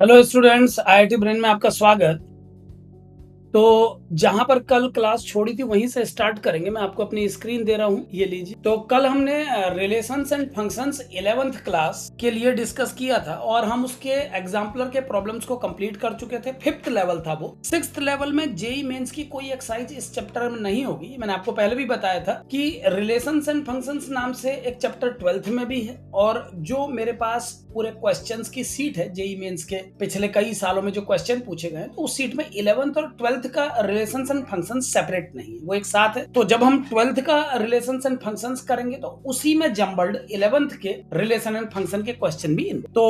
Hello students, IIT brain में आपका स्वागत। तो जहां पर कल क्लास छोड़ी थी वहीं से स्टार्ट करेंगे। मैं आपको अपनी स्क्रीन दे रहा हूं, ये लीजिए। तो कल हमने relations and functions 11th class के लिए डिस्कस किया था और हम उसके एग्जाम्पलर के प्रॉब्लम्स को कंप्लीट कर चुके थे। 5th लेवल था वो। 6th लेवल में जेई मेंस की कोई एक्सरसाइज इस चैप्टर में नहीं होगी। मैंने आपको पहले भी बताया था कि रिलेशंस एंड फंक्शंस नाम से एक चैप्टर 12th में भी है, और जो मेरे पास पूरे क्वेश्चंस की सीट है जेई मेंस के पिछले कई सालों में जो क्वेश्चन पूछे गए, तो उस सीट में 11th और 12th का रिलेशंस एंड फंक्शंस सेपरेट नहीं है, वो एक साथ है। तो जब हम 12th का रिलेशंस एंड फंक्शंस करेंगे तो उसी में जम्बल्ड 11th के रिलेशन एंड फंक्शन के क्वेश्चन भी तो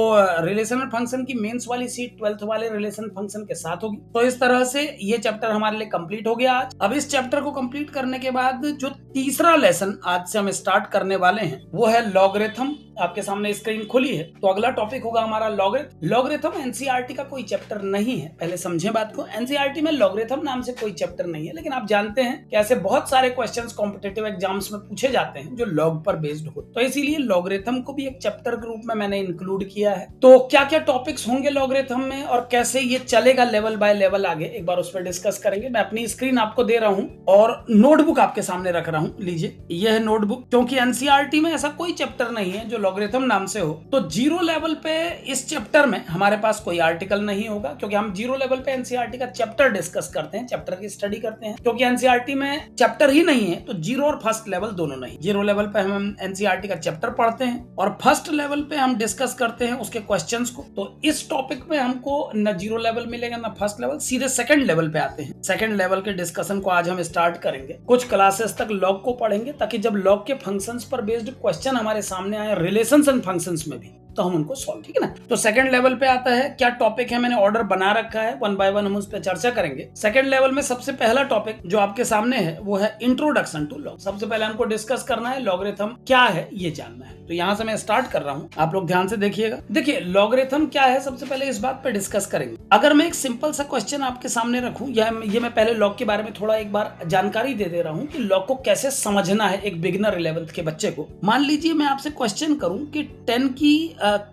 रिलेशन एंड फंक्शन की मेंस वाली सीट 12th वाले रिलेशन फंक्शन के साथ होगी। तो इस तरह से ये चैप्टर हमारे लिए कंप्लीट हो गया आज। अब इस चैप्टर को कंप्लीट करने के बाद जो तीसरा लेसन आज से हम स्टार्ट करने वाले हैं वो है लॉगरिथम। आपके सामने स्क्रीन खुली है, तो अगला टॉपिक होगा हमारा लॉगरिथम। लॉगरिथम एनसीईआरटी का कोई चैप्टर नहीं है, पहले समझे बात को। एनसीईआरटी में लॉगरिथम नाम से कोई चैप्टर नहीं है, लेकिन आप जानते हैं कि ऐसे बहुत सारे क्वेश्चंस कॉम्पिटिटिव एग्जाम्स में पूछे जाते हैं जो लॉग पर बेस्ड हो, तो इसीलिए लॉगरिथम को भी एक चैप्टर के रूप में मैंने इंक्लूड किया है। तो क्या क्या टॉपिक्स होंगे लॉगरिथम में और कैसे ये चलेगा लेवल बाय लेवल आगे, एक बार उस पर डिस्कस करेंगे। मैं अपनी स्क्रीन आपको दे रहा हूं और नोटबुक आपके सामने रख रहा हूं, लीजिए यह है नोटबुक। क्योंकि एनसीईआरटी में ऐसा कोई चैप्टर नहीं है जो लॉगरिथम नाम से हो, तो जीरो लेवल पे इस चैप्टर में हमारे पास कोई आर्टिकल नहीं होगा, क्योंकि हम जीरो लेवल पे एनसीईआरटी का चैप्टर डिस्कस करते हैं, चैप्टर की स्टडी करते हैं। क्योंकि एनसीईआरटी में चैप्टर ही नहीं है, तो जीरो और फर्स्ट लेवल दोनों नहीं। जीरो लेवल पे हम एनसीईआरटी का चैप्टर पढ़ते हैं और फर्स्ट लेवल पे हम डिस्कस करते हैं उसके क्वेश्चंस को। तो इस टॉपिक में हमको न जीरो लेवल मिलेगा न फर्स्ट लेवल, सीधे सेकंड लेवल पे आते हैं। सेकंड लेवल के डिस्कशन को आज हम स्टार्ट करेंगे। कुछ क्लासेस तक लॉग को पढ़ेंगे ताकि जब लॉग के फंक्शंस पर बेस्ड क्वेश्चन हमारे सामने आए रिलेशंस एंड फंक्शंस में भी, तो हम उनको सॉल्व, ठीक है ना। तो सेकंड लेवल पे आता है, क्या टॉपिक है मैंने ऑर्डर बना रखा है, वन बाय वन हम उस पर चर्चा करेंगे। सेकंड लेवल में सबसे पहला टॉपिक जो आपके सामने है वो है इंट्रोडक्शन टू लॉग। सबसे पहले हमको डिस्कस करना है लॉगरिथम क्या है, ये जानना है। तो यहां से मैं स्टार्ट कर रहा हूं, आप लोग ध्यान से देखिएगा। देखिए लॉगरिथम क्या है, सबसे पहले इस बात पे डिस्कस करेंगे। अगर मैं एक सिंपल सा क्वेश्चन आपके सामने रखूं, या ये मैं पहले लॉग के बारे में थोड़ा एक बार जानकारी दे रहा हूं कि लॉग को कैसे समझना है एक बिगिनर 11th के बच्चे को। मान लीजिए मैं आपसे क्वेश्चन करूं कि 10 की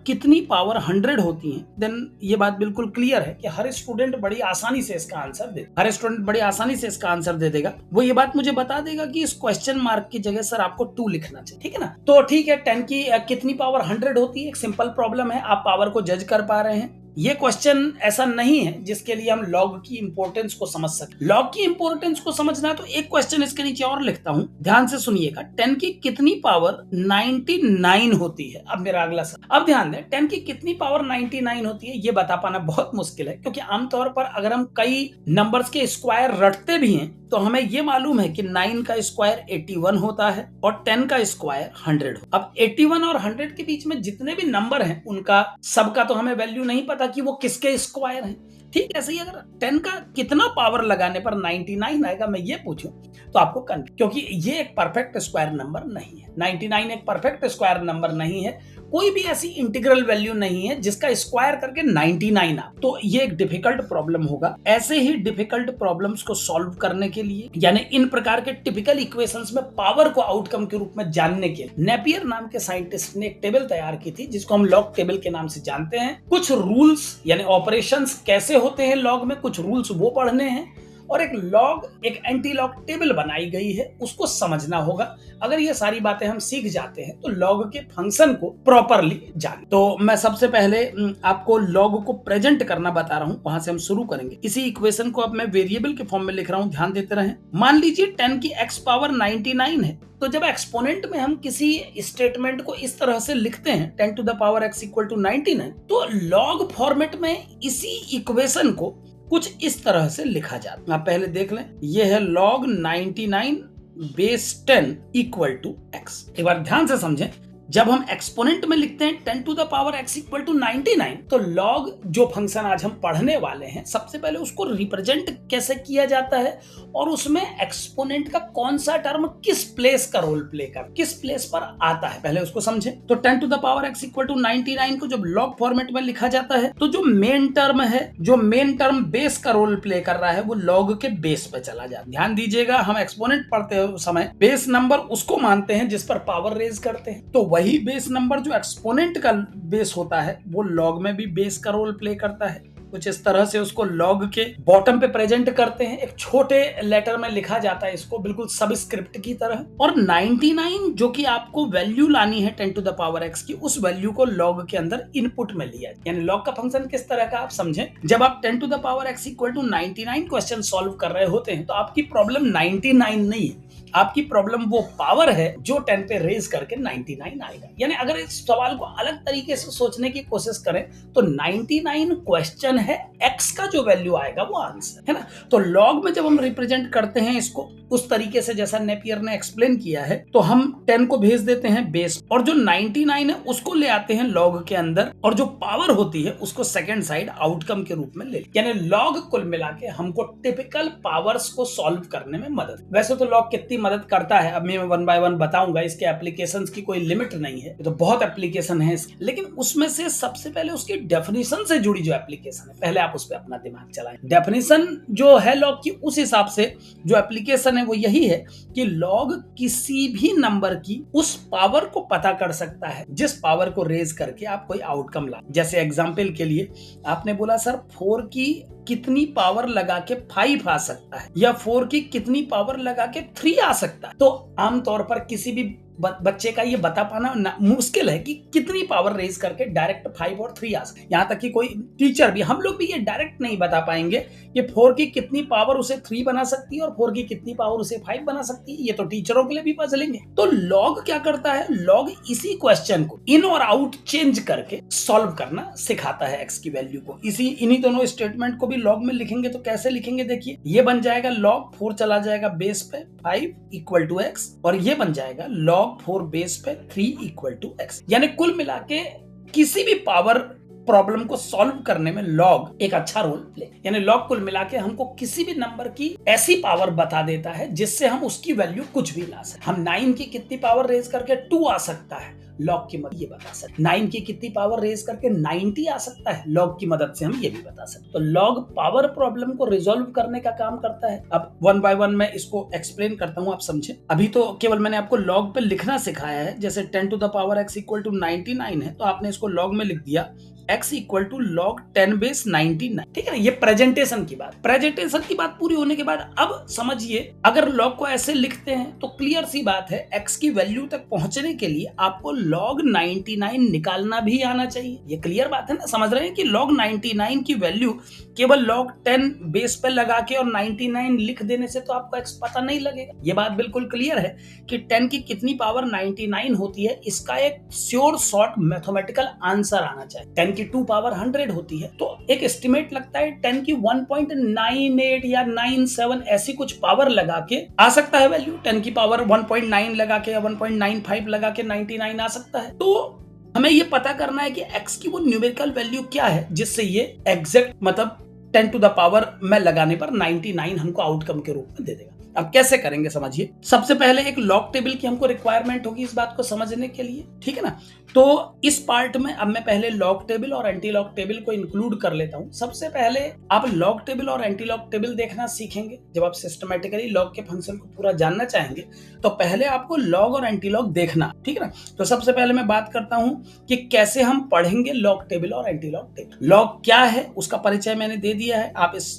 कितनी पावर 100 होती है, देन ये बात बिल्कुल क्लियर है कि हर स्टूडेंट बड़ी आसानी से इसका आंसर दे देगा। वो ये बात मुझे बता देगा कि इस क्वेश्चन मार्क की जगह सर आपको 2 लिखना चाहिए, ठीक है ना। तो ठीक है, 10 की कितनी पावर 100 होती है, एक सिंपल प्रॉब्लम है, आप पावर को जज कर पा रहे हैं। ये क्वेश्चन ऐसा नहीं है जिसके लिए हम लॉग की इंपॉर्टेंस को समझ सके। लॉग की इंपॉर्टेंस को समझना है तो एक क्वेश्चन इसके नीचे और लिखता हूं, ध्यान से सुनिएगा। 10 की कितनी पावर 99 होती है। अब मेरा अगला सवाल, अब ध्यान दें, 10 की कितनी पावर 99 होती है ये बता पाना बहुत मुश्किल है, क्योंकि आमतौर पर अगर हम कई नंबर्स के स्क्वायर रटते भी हैं तो हमें ये मालूम है कि 9 का स्क्वायर 81 होता है और 10 का स्क्वायर 100 हो। अब 81 और 100 के बीच में जितने भी नंबर हैं उनका सबका तो हमें वैल्यू नहीं पता कि वो किसके स्क्वायर हैं। ठीक है, ऐसे ही अगर 10 का कितना पावर लगाने पर 99 आएगा, मैं ये पूछूं तो आपको क्योंकि ये एक परफेक्ट स्क्वायर नंबर नहीं है, 99 एक परफेक्ट स्क्वायर नंबर नहीं है, कोई भी ऐसी इंटीग्रल वैल्यू नहीं है जिसका स्क्वायर करके 99 आ, तो ये एक डिफिकल्ट प्रॉब्लम होगा। ऐसे ही डिफिकल्ट प्रॉब्लम्स को सॉल्व करने के लिए, यानी इन प्रकार के टिपिकल इक्वेशंस में पावर को आउटकम के रूप में जानने के लिए नेपियर नाम के साइंटिस्ट ने एक टेबल तैयार की थी जिसको हम लॉग टेबल के नाम से जानते हैं। कुछ रूल्स यानी ऑपरेशंस कैसे होते हैं लॉग में, कुछ रूल्स वो पढ़ने हैं, और एक लॉग एक एंटी लॉग टेबल बनाई गई है, उसको समझना होगा। अगर ये सारी बातें हम सीख जाते हैं तो लॉग के फंक्शन को प्रॉपरली जान। तो मैं सबसे पहले आपको लॉग को प्रेजेंट करना बता रहा हूं, वहां से हम शुरू करेंगे। इसी इक्वेशन को अब मैं वेरिएबल के फॉर्म में लिख रहा हूं, ध्यान देते रहें। मान लीजिए 10 की x पावर 99 है, तो जब एक्सपोनेंट में हम किसी स्टेटमेंट को इस तरह से लिखते हैं 10 to the power x equal to 99, तो लॉग फॉर्मेट में इसी इक्वेशन को कुछ इस तरह से लिखा जाता है। आप पहले देख लें, यह है log 99 base 10 equal to x। एक बार ध्यान से समझें, जब हम एक्सपोनेंट में लिखते हैं 10 to the power x equal to 99, तो लॉग जो फंक्शन आज हम पढ़ने वाले हैं, सबसे पहले उसको रिप्रेजेंट कैसे किया जाता है और उसमें एक्सपोनेंट का कौन सा टर्म किस प्लेस का रोल प्ले कर, किस प्लेस पर आता है, पहले उसको समझें। तो 10 to the power x equal to 99 को जब लॉग फॉर्मेट में लिखा जाता है, तो जो मेन टर्म है, जो मेन टर्म बेस का रोल प्ले कर रहा है, वो लॉग के बेस पे चला जाता है। ध्यान दीजिएगा, हम एक्सपोनेंट पढ़ते समय बेस नंबर उसको मानते हैं जिस पर पावर रेज करते हैं, तो वही बेस नंबर जो एक्सपोनेंट का बेस होता है वो लॉग में भी बेस का रोल प्ले करता है। कुछ इस तरह से उसको लॉग के बॉटम पे प्रेजेंट करते हैं, एक छोटे लेटर में लिखा जाता है इसको, बिल्कुल सबस्क्रिप्ट की तरह। और 99 जो कि आपको वैल्यू लानी है 10 टू द पावर x की, उस वैल्यू को लॉग के अंदर इनपुट में लिया, यानी लॉग का फंक्शन किस तरह का आप समझें। जब आप 10 to the power x equal to 99 question solve कर रहे होते हैं तो आपकी प्रॉब्लम 99 नहीं है, आपकी प्रॉब्लम वो पावर है जो 10 पे रेज करके 99 आएगा। यानी अगर इस सवाल को अलग तरीके से सोचने की कोशिश करें तो 99 क्वेश्चन है, x का जो वैल्यू आएगा वो आंसर है ना। तो लॉग में जब हम रिप्रेजेंट करते हैं इसको उस तरीके से जैसा नेपियर ने एक्सप्लेन किया है, तो हम 10 को भेज देते हैं बेस और जो 99 है उसको ले आते हैं लॉग के अंदर, और जो पावर होती है उसको सेकंड साइड आउटकम के रूप में ले, यानी लॉग कुल मिला के हमको टिपिकल पावर्स को सॉल्व करने में मदद। वैसे तो लॉग कितनी मदद करता है अब मैं 1 बाय 1 बताऊंगा, इसके एप्लीकेशंस की कोई लिमिट नहीं है, तो बहुत एप्लीकेशन है, लेकिन उसमें से सबसे पहले उसकी डेफिनेशन से जुड़ी जो एप्लीकेशन है पहले आप उस पर अपना दिमाग चलाएं। डेफिनेशन जो है लॉग की, उस हिसाब से जो एप्लीकेशन है वो यही है कि लॉग किसी भी नंबर की उस पावर को पता कर सकता है जिस पावर को रेज करके आप कोई आउटकम ला। जैसे एग्जांपल के लिए आपने बोला सर 4 की कितनी पावर लगा के 5 आ सकता है, या 4 की कितनी पावर लगा के 3 आ सकता है, तो आमतौर पर किसी भी बच्चे का ये बता पाना मुश्किल है कि कितनी पावर रेज करके डायरेक्ट 5 और 3 आ सकते। यहाँ तक कि कोई टीचर भी, हम लोग भी ये डायरेक्ट नहीं बता पाएंगे कि 4 की कितनी पावर उसे 3 बना सकती है और 4 की कितनी पावर उसे 5 बना सकती है, ये तो टीचरों के लिए भी पजलिंग है। तो लॉग क्या करता है, लॉग इसी क्वेश्चन को इन और आउट चेंज करके सॉल्व करना सिखाता है एक्स की वैल्यू को। इन्हीं दोनों स्टेटमेंट को भी लॉग में लिखेंगे तो कैसे लिखेंगे, देखिए ये बन जाएगा लॉग 4 चला जाएगा बेस पे 5 इक्वल टू एक्स, और ये बन जाएगा लॉग 4 बेस पे 3 इक्वल टू एक्स। यानी कुल मिला के किसी भी पावर प्रॉब्लम को सॉल्व करने में लॉग एक अच्छा रोल प्ले, यानी लॉग कुल मिला के हमको किसी भी नंबर की ऐसी पावर बता देता है जिससे हम उसकी वैल्यू कुछ भी ला सकते। हम 9 की कितनी पावर रेज करके 2 आ सकता है, लॉग की मदद ये बता सकते। 9 की कितनी पावर रेज करके 90 आ सकता है, लॉग की मदद से हम ये भी बता सकते। तो लॉग पावर प्रॉब्लम को रिजॉल्व करने का काम करता है। अब 1 बाय 1 मैं इसको एक्सप्लेन करता हूं, आप समझे। अभी तो केवल मैंने आपको लॉग पे लिखना सिखाया है, जैसे 10 to the power x equal to 99 है तो आपने इसको लॉग में लिख दिया x equal to log 10 base 99, ठीक है ना। ये प्रेजेंटेशन की बात पूरी होने के बाद अब समझिए, अगर लॉग को ऐसे लिखते हैं तो क्लियर सी बात है x की वैल्यू तक पहुंचने के लिए आपको लॉग 99 निकालना भी आना चाहिए। ये क्लियर बात है ना, समझ रहे हैं कि लॉग 99 की वैल्यू केवल लॉग 10 बेस पे लगा के और 99 लिख देने से तो आपको x पता नहीं लगेगा। ये बात बिल्कुल क्लियर है कि 10 की कितनी पावर 99 होती है, इसका एक श्योर शॉर्ट मैथमेटिकल आंसर आना चाहिए। 10 की 2 पावर 100 होती है तो एक एस्टिमेट लगता है 10 की 1.98 या 97 ऐसी कुछ पावर लगा के आ सकता है वैल्यू। 10 की पावर 1.9 लगा के या 1.95 लगा के 99 आ सकता है। तो हमें ये पता करना है कि x की वो न्यूमेरिकल वैल्यू क्या है जिससे ये एग्जैक्ट मतलब 10 टू द पावर में लगाने पर 99 हमको आउटकम के रूप में दे देगा। अब कैसे करेंगे समझिए। सबसे पहले एक लॉग टेबल की हमको रिक्वायरमेंट होगी इस बात को समझने के लिए, ठीक है ना। तो इस पार्ट में अब मैं पहले लॉग टेबल और एंटी लॉग टेबल को इंक्लूड कर लेता हूं। सबसे पहले आप लॉग टेबल और एंटी लॉग टेबल देखना सीखेंगे। जब आप सिस्टमेटिकली लॉग के फंक्शन को पूरा जानना चाहेंगे तो पहले आपको लॉग और एंटी लॉग देखना, ठीक है ना। तो सबसे पहले मैं बात करता हूं कि कैसे हम पढ़ेंगे लॉग टेबल और एंटी लॉग टेबल। लॉग क्या है उसका परिचय मैंने दे दिया है, आप इस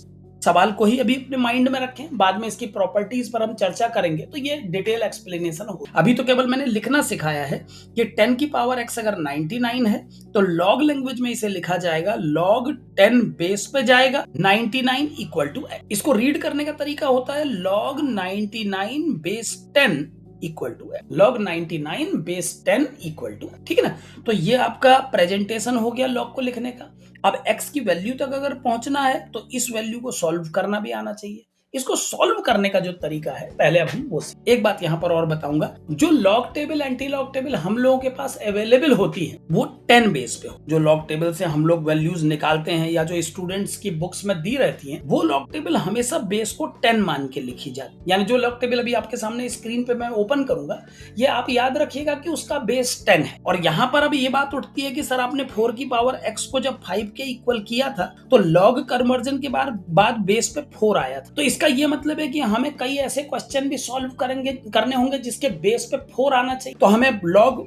सवाल को ही अभी अपने माइंड में रखें, बाद में इसकी प्रॉपर्टीज पर हम चर्चा करेंगे तो ये डिटेल एक्सप्लेनेशन हो। अभी तो केवल मैंने लिखना सिखाया है कि 10 की पावर x अगर 99 है तो लॉग लैंग्वेज में इसे लिखा जाएगा लॉग 10 बेस पे जाएगा 99 इक्वल टू x। इसको रीड करने का तरीका होता है लॉग 99 बेस 10 इक्वल टू है, लॉग 99 बेस 10 इक्वल टू, ठीक है ना। तो ये आपका प्रेजेंटेशन हो गया लॉग को लिखने का। अब x की वैल्यू तक अगर पहुंचना है तो इस वैल्यू को सॉल्व करना भी आना चाहिए। इसको सॉल्व करने का जो तरीका है पहले अब हम वो एक बात यहां पर और बताऊंगा, जो log table anti log table हम लोगों के पास अवेलेबल होती है वो 10 बेस पे हो। जो लॉग टेबल से हम लोग वैल्यूज निकालते हैं या जो स्टूडेंट्स की बुक्स में दी रहती हैं वो लॉग टेबल हमेशा बेस को 10 मान के लिखी जाती। यानी जो लॉग टेबल अभी आपके सामने स्क्रीन पे मैं ओपन करूंगा, ये आप याद रखिएगा कि उसका बेस 10 है। और यहाँ पर अब ये बात उठती है कि सर आपने 4 की पावर x को जब 5 के इक्वल किया था तो लॉग कन्वर्जन के बाद बेस पे 4 आया था। तो इसका ये मतलब है कि हमें कई ऐसे क्वेश्चन भी सॉल्व करने होंगे जिसके बेस पे 4 आना चाहिए। तो हमें लॉग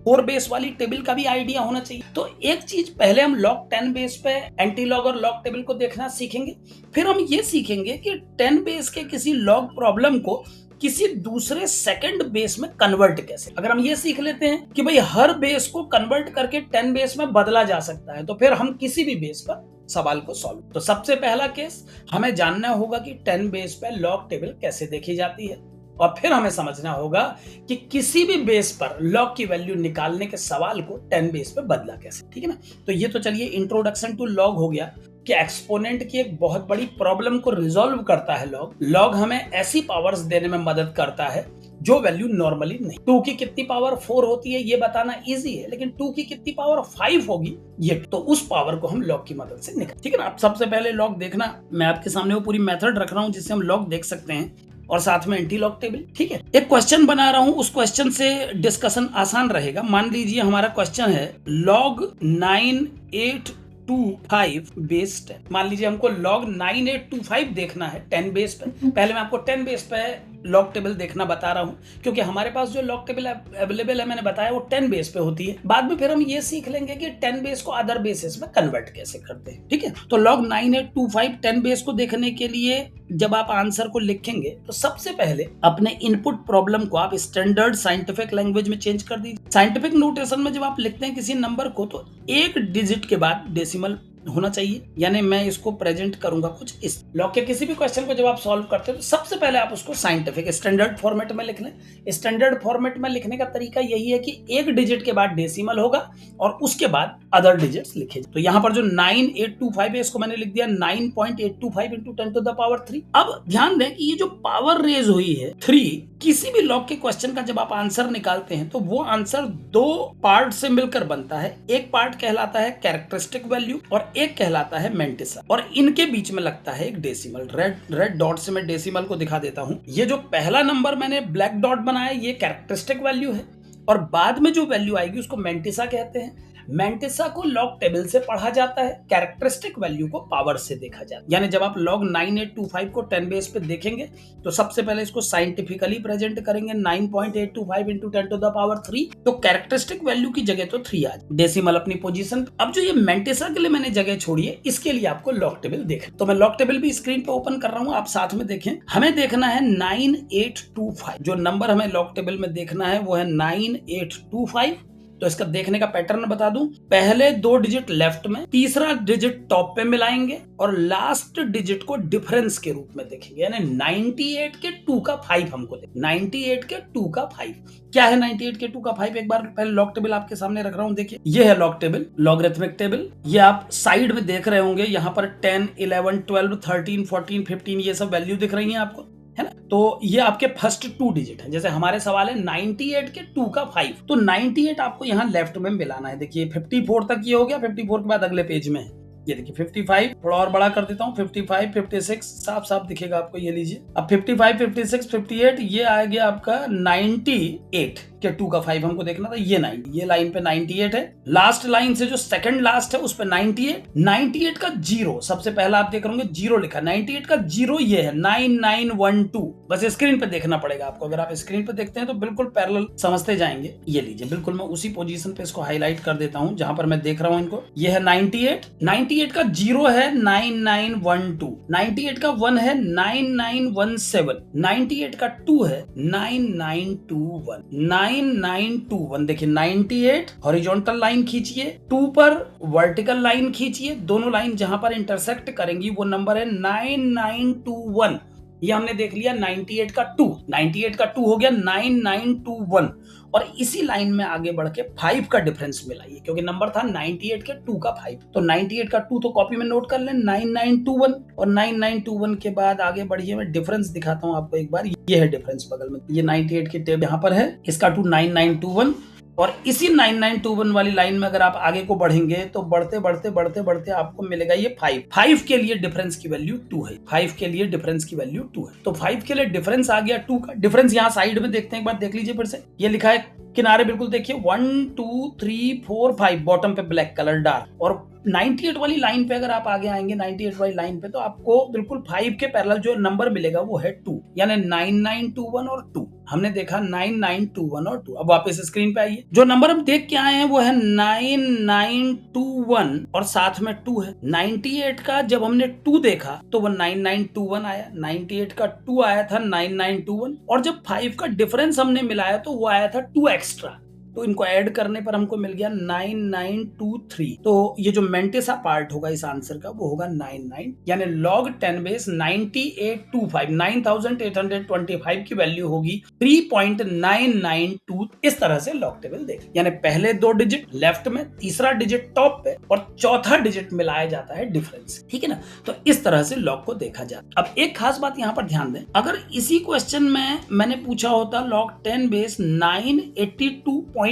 4 बेस वाली टेबल का भी आइडिया होना चाहिए। तो एक चीज पहले हम log 10 बेस पे एंटी लॉग और लॉग टेबल को देखना सीखेंगे, फिर हम ये सीखेंगे कि 10 बेस के किसी लॉग प्रॉब्लम को किसी दूसरे सेकंड बेस में कन्वर्ट कैसे। अगर हम ये सीख लेते हैं कि भाई हर बेस को कन्वर्ट करके 10 बेस में बदला जा सकता है, तो फिर हम किसी भी बेस पर सवाल को सॉल्व। तो सबसे पहला केस हमें जानना होगा कि 10 बेस पे लॉग टेबल कैसे देखी जाती है, और फिर हमें समझना होगा कि किसी भी बेस पर लॉग की वैल्यू निकालने के सवाल को 10 बेस पे बदला कैसे। ठीक है ना। तो ये तो चलिए इंट्रोडक्शन टू लॉग हो गया कि एक्सपोनेंट की एक बहुत बड़ी प्रॉब्लम को रिजॉल्व करता है लॉग। लॉग हमें ऐसी पावर्स देने में मदद करता है जो वैल्यू नॉर्मली नहीं। 2 की कितनी पावर 4 होती है ये बताना इजी है, लेकिन 2 की कितनी पावर 5 होगी ये, तो उस पावर को हम लॉग की मदद से निकाल। ठीक है ना। आप सबसे पहले लॉग देखना, मैं आपके सामने वो पूरी मेथड रख रहा हूं जिससे हम लॉग देख सकते हैं, और साथ में एंटी लॉग टेबल। ठीक है। एक क्वेश्चन बना रहा हूं, उस क्वेश्चन से डिस्कशन आसान रहेगा। मान लीजिए हमारा क्वेश्चन है log 9825 बेस 10। मान लीजिए हमको log 9825 देखना है 10 बेस पे। पहले मैं आपको 10 बेस पे लॉग टेबल देखना बता रहा हूं, क्योंकि हमारे पास जो लॉग टेबल अवेलेबल है मैंने बताया वो 10 बेस पे होती है। बाद में फिर हम ये सीख लेंगे कि 10 बेस को अदर बेसिस में कन्वर्ट कैसे करते हैं। ठीक है। तो log 9825 10 बेस को देखने के लिए जब आप आंसर को लिखेंगे तो सबसे पहले अपने इनपुट प्रॉब्लम को आप स्टैंडर्ड साइंटिफिक लैंग्वेज में चेंज कर दीजिए। साइंटिफिक नोटेशन में जब आप लिखते हैं किसी नंबर को तो एक डिजिट के बाद डेसिमल होना चाहिए, यानी मैं इसको प्रेजेंट करूंगा कुछ इस। लॉग के किसी भी क्वेश्चन को जब आप सॉल्व करते हो तो सबसे पहले आप उसको साइंटिफिक स्टैंडर्ड फॉर्मेट में लिख लें। स्टैंडर्ड फॉर्मेट में लिखने का तरीका यही है कि एक डिजिट के बाद डेसिमल होगा और उसके बाद अदर डिजिट्स लिखे। तो यहाँ पर जो 9825 है इसको मैंने लिख दिया 9.825 इंटू 10 टू द पावर 3। अब ध्यान दें कि ये जो पावर रेज हुई है 3, किसी भी लॉग के क्वेश्चन का जब आप आंसर निकालते हैं तो वो आंसर 2 पार्ट से मिलकर बनता है। एक पार्ट कहलाता है कैरेक्टरिस्टिक वैल्यू और एक कहलाता है मैंटिसा, और इनके बीच में लगता है एक डेसिमल। रेड डॉट से मैं डेसिमल को दिखा देता हूं। ये जो पहला नंबर मैंने ब्लैक डॉट बनाया ये कैरेक्टरिस्टिक वैल्यू है, और बाद में जो वैल्यू आएगी उसको मैंटिसा कहते हैं। मैंटिसा को लॉग टेबल से पढ़ा जाता है, कैरेक्टरिस्टिक वैल्यू को पावर से देखा जाता है। यानी जब आप log 9825 को 10 बेस पे देखेंगे तो सबसे पहले इसको साइंटिफिकली प्रेजेंट करेंगे 9.825 इंटू 10 टू द पावर 3, तो कैरेक्टरिस्टिक वैल्यू की जगह तो 3 आ जाए, डेसिमल अपनी पोजीशन। अब जो ये मैंटिसा के लिए मैंने जगह छोड़ी है इसके लिए आपको लॉग टेबल देखना, तो मैं लॉग टेबल भी स्क्रीन पे ओपन कर रहा हूं, आप साथ में देखें। हमें देखना है 9825, जो नंबर हमें लॉग टेबल में देखना है वो है 9825। तो इसका देखने का पैटर्न बता दूं, पहले 2 डिजिट लेफ्ट में, तीसरा डिजिट टॉप पे मिलाएंगे और लास्ट डिजिट को डिफरेंस के रूप में देखेंगे। यानी 98 के 2 का 5 हमको देख, 98 के 2 का 5 क्या है। 98 के 2 का 5 एक बार पहले लॉग टेबल आपके सामने रख रहा हूं, देखिए ये है लॉग टेबल, लॉगरिथमिक टेबल। ये आप साइड में देख रहे होंगे, यहाँ पर 10, 11, 12, 13, 14, 15 ये सब वैल्यू दिख रही है आपको, है ना। तो ये आपके फर्स्ट 2 डिजिट है। जैसे हमारे सवाल है 98 के 2 का 5, तो 98 आपको यहाँ लेफ्ट में मिलाना है। देखिए 54 तक ये हो गया, 54 के बाद अगले पेज में है, ये देखिए 55, थोड़ा और बड़ा कर देता हूँ, 55, 56 साफ साफ दिखेगा आपको, ये लीजिए। अब 55, 56, 58 ये आ गया आपका 98 के 2 का 5 हमको देखना था, ये 90, ये लाइन पे 98 है। लास्ट लाइन से जो सेकंड लास्ट है उस पे 98 का 0 सबसे पहला आप देख रहे होंगे 0 लिखा, 98 का 0 ये है 9912। बस स्क्रीन पे देखना पड़ेगा आपको, अगर आप स्क्रीन पे देखते हैं तो बिल्कुल पैरेलल समझते जाएंगे। ये लीजिए बिल्कुल मैं उसी पोजीशन पे इसको हाईलाइट कर देता हूं जहां पर मैं देख रहा हूं इनको। ये है 98 का 0 है 9912, 98 का 1 है 9917, 98 का 2 है 9921, 9921। देखिए 98 हॉरिजॉन्टल लाइन खींचिए, 2 पर वर्टिकल लाइन खींचिए, दोनों लाइन जहां पर इंटरसेक्ट करेंगी वो नंबर है 9921। ये हमने देख लिया 98 का 2, 98 का 2 हो गया 9921, और इसी लाइन में आगे बढ़ के 5 का डिफरेंस मिलाइए, क्योंकि नंबर था 98 के 2 का 5, तो 98 का 2 तो कॉपी में नोट कर लें 9921, और 9921 के बाद आगे बढ़िए, मैं डिफरेंस दिखाता हूं आपको एक बार। ये है डिफरेंस बगल में, ये 98 की टेब यहाँ पर है, इसका 2 9921, और इसी 9921 वाली लाइन में अगर आप आगे को बढ़ेंगे तो बढ़ते बढ़ते बढ़ते बढ़ते आपको मिलेगा ये 5 के लिए डिफरेंस की वैल्यू 2 है, 5 के लिए डिफरेंस की वैल्यू 2 है। तो 5 के लिए डिफरेंस आ गया 2 का। डिफरेंस यहाँ साइड में देखते हैं, एक बार देख लीजिए फिर से, ये लिखा है किनारे बिल्कुल देखिए 1 2 3 4 5, बॉटम पे ब्लैक कलर डार्क, और 98 वाली लाइन पे अगर आप आगे आएंगे 98 वाली लाइन पे तो आपको बिल्कुल 5 के पैरेलल जो नंबर मिलेगा वो है 2, यानी 9921 और 2। हमने देखा 9921 और 2। अब वापस स्क्रीन पे आइए, जो नंबर हम देख के आए हैं वो है 9921 और साथ में 2 है। 98 का जब हमने 2 देखा तो वो 9921 आया, 98 का 2 आया था 9921, और जब 5 का डिफरेंस हमने मिलाया तो वो आया था 2 एक्स्ट्रा, तो इनको ऐड करने पर हमको मिल गया 9923। तो ये जो मेंटेसा पार्ट होगा इस आंसर का वो होगा 99, यानी log 10 बेस 9825 9825 की वैल्यू होगी 3.992। इस तरह से लॉग टेबल देख, यानी पहले 2 डिजिट लेफ्ट में, तीसरा डिजिट टॉप पे और चौथा डिजिट मिलाया जाता है डिफरेंस, ठीक है ना। तो इस तरह से लॉग को देखा जाता। अब एक खास बात यहाँ पर ध्यान दें, अगर इसी क्वेश्चन में मैंने पूछा होता log 10 बेस 982.5,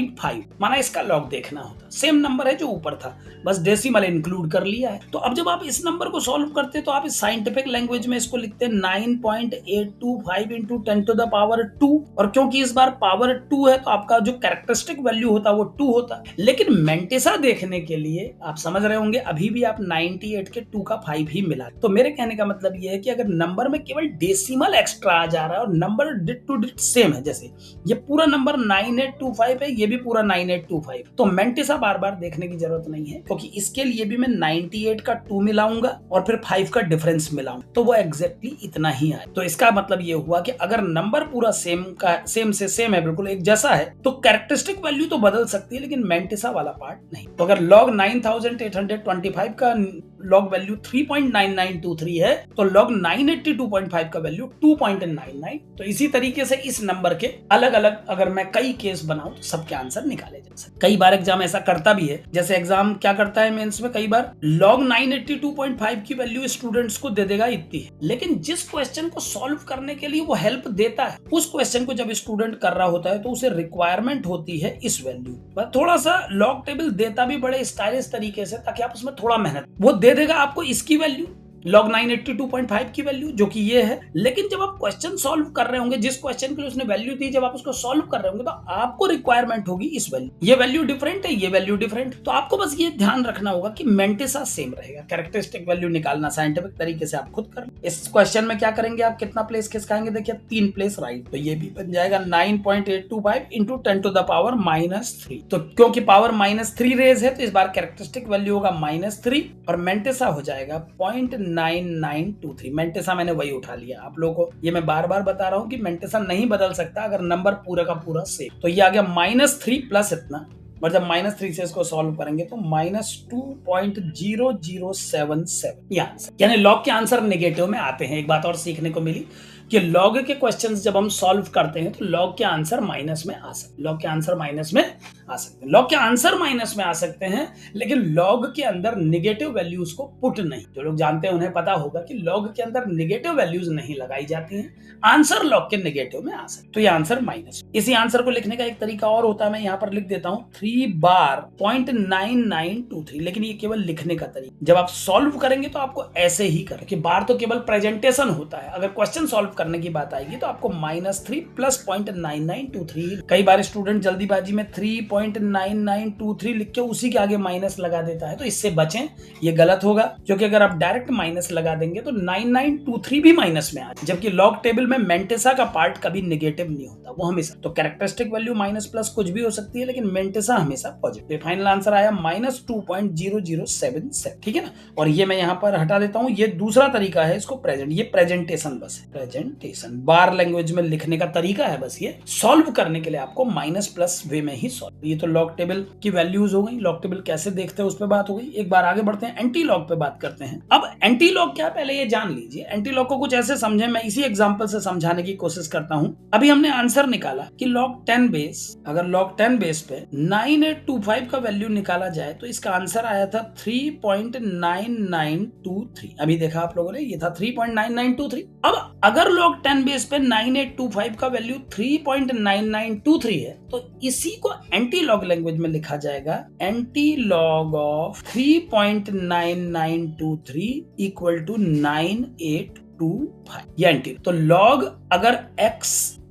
माना इसका लॉग देखना होता, सेम नंबर है जो ऊपर था, बस डेसिमल इंक्लूड कर लिया है। तो अब जब आप इस नंबर को सॉल्व करते तो आप इस साइंटिफिक लैंग्वेज में इसको लिखते 9.825 इंटू 10 टू द पावर 2, और क्योंकि इस बार पावर 2 है तो आपका जो कैरेक्टरिस्टिक वैल्यू होता वो 2 होता। लेकिन मेंटेसा देखने के लिए आप समझ रहे होंगे अभी भी आप 98 के 2 का 5 ही मिला। तो मेरे कहने का मतलब ये है कि अगर नंबर में केवल डेसिमल एक्स्ट्रा आ जा रहा है और नंबर डिट टू डिट सेम है, जैसे ये पूरा नंबर 9825 है, ये भी पूरा 9825, तो मेंटेसा बार बार देखने की जरूरत नहीं है, क्योंकि इसके लिए भी मैं 98 का 2 मिलाऊंगा और फिर 5 का डिफरेंस मिलाऊंगा तो वो एग्जैक्टली इतना ही आए। तो इसका मतलब ये हुआ कि अगर नंबर पूरा सेम से सेम है, बिल्कुल एक जैसा है, तो कैरेक्टरिस्टिक वैल्यू तो बदल सकती है लेकिन मेंटेसा वाला पार्ट नहीं। तो अगर log 9825 का log वैल्यू 3.9923 है तो log 982.5 का वैल्यू 2.99। तो इसी तरीके से इस नंबर के अलग अलग अगर मैं कई केस बनाऊं तो सबके आंसर निकाले जा सकते। कई बार एग्जाम ऐसा करता भी है, जैसे एग्जाम क्या करता है मेंस में, कई बार log 982.5 की वैल्यू स्टूडेंट्स को दे देगा इतनी है, लेकिन जिस क्वेश्चन को सॉल्व करने के लिए वो हेल्प देता है उस क्वेश्चन को जब स्टूडेंट कर रहा होता है तो उसे रिक्वायरमेंट होती है इस वैल्यू। थोड़ा सा लॉग टेबल देता भी बड़े स्टाइलिश तरीके से ताकि आप उसमें थोड़ा मेहनत, वो दे देगा आपको इसकी वैल्यू log 982.5 की वैल्यू जो कि ये है, लेकिन जब आप क्वेश्चन सॉल्व कर रहे होंगे, जिस क्वेश्चन के लिए उसने वैल्यू दी, जब आप उसको सॉल्व कर रहे होंगे तो आपको रिक्वायरमेंट होगी इस वैल्यू, ये वैल्यू डिफरेंट है, ये वैल्यू डिफरेंट। तो आपको बस ये ध्यान रखना होगा कि मेंटेसा सेम रहेगा। कैरेक्टरिस्टिक वैल्यू निकालना साइंटिफिक तरीके से आप खुद कर। इस क्वेश्चन में क्या करेंगे, आप कितना प्लेस खिसकाएंगे, देखिए 3 प्लेस राइट, तो ये भी बन जाएगा 9.825 इंटू 10 टू द पावर -3। तो क्योंकि पावर -3 रेज है तो इस बार कैरेक्टरिस्टिक वैल्यू होगा -3 और मेंटेसा हो जाएगा 0.9923। मेंटेसा मैंने वही उठा लिया। आप लोगों को ये मैं बार बार बता रहा हूं कि मेंटेसा नहीं बदल सकता अगर नंबर पूरा का पूरा सेम। तो ये आ गया -3 प्लस इतना, और जब -3 से इसको सॉल्व करेंगे तो -2.0077 ये आंसर, यानी लॉग के आंसर नेगेटिव में आते हैं। एक बात और सीखने को मिली कि लॉग के क्वेश्चंस जब हम सॉल्व करते हैं तो लॉग के आंसर माइनस में आ सकते हैं, लॉग के आंसर माइनस में आ सकते हैं, लॉग के आंसर माइनस में आ सकते हैं, लेकिन लॉग के अंदर नेगेटिव वैल्यूज को पुट नहीं। जो लोग जानते हैं उन्हें पता होगा कि लॉग के अंदर नेगेटिव वैल्यूज नहीं लगाई जाती हैं, आंसर लॉग के नेगेटिव में आ सकते, तो ये आंसर माइनस। इसी आंसर को लिखने का एक तरीका और होता है, मैं यहाँ पर लिख देता हूँ 3 बार 0.9923, लेकिन ये केवल लिखने का तरीका। जब आप सॉल्व करेंगे तो आपको ऐसे ही करें कि बार तो केवल प्रेजेंटेशन होता है, अगर क्वेश्चन सॉल्व करने की बात आएगी तो आपको -3 प्लस 0.9923। कई बार स्टूडेंट जल्दीबाजी में 3.9923 लिख के उसी के आगे माइनस लगा देता है, तो इससे बचें, ये गलत होगा, क्योंकि अगर आप डायरेक्ट माइनस लगा देंगे तो 9923 भी माइनस में आ जाए, जबकि लॉग टेबल में मेंटेसा का पार्ट कभी नेगेटिव नहीं होता, वो हमेशा। तो कैरेक्टरिस्टिक वैल्यू माइनस प्लस कुछ भी हो सकती है, लेकिन मेंटेसा हमेशा पॉजिटिव। फाइनल आंसर आया -2.0077, ठीक है ना। और ये मैं यहाँ पर हटा देता हूँ, ये दूसरा तरीका है इसको प्रेजेंट, ये प्रेजेंटेशन बस है, प्रेजेंटेशन बार लैंग्वेज में लिखने का तरीका है बस। ये सॉल्व करने के लिए आपको माइनस प्लस वे में ही सॉल्व। ये तो लॉग टेबल की वैल्यूज हो गई, लॉग टेबल कैसे देखते हैं उस पर बात हो गई। एक बार आगे बढ़ते हैं, एंटी लॉग पे बात करते हैं। अब एंटी लॉग क्या, पहले ये जान लीजिए। एंटी लॉग को कुछ ऐसे समझे, मैं इसी एग्जांपल से समझाने की कोशिश करता हूं। अभी हमने आंसर निकाला कि log 10 बेस, अगर log 10 बेस पे 9825 का वैल्यू निकाला जाए तो इसका आंसर आया था 3.9923। अभी देखा आप लोगों ने, ये था 3.9923। अब अगर log 10 बेस पे 9825 का वैल्यू 3.9923 है तो इसी को एंटी लॉग लैंग्वेज में लिखा जाएगा anti log of 3.9923 equal to 9825, ये एंटी। तो लॉग अगर x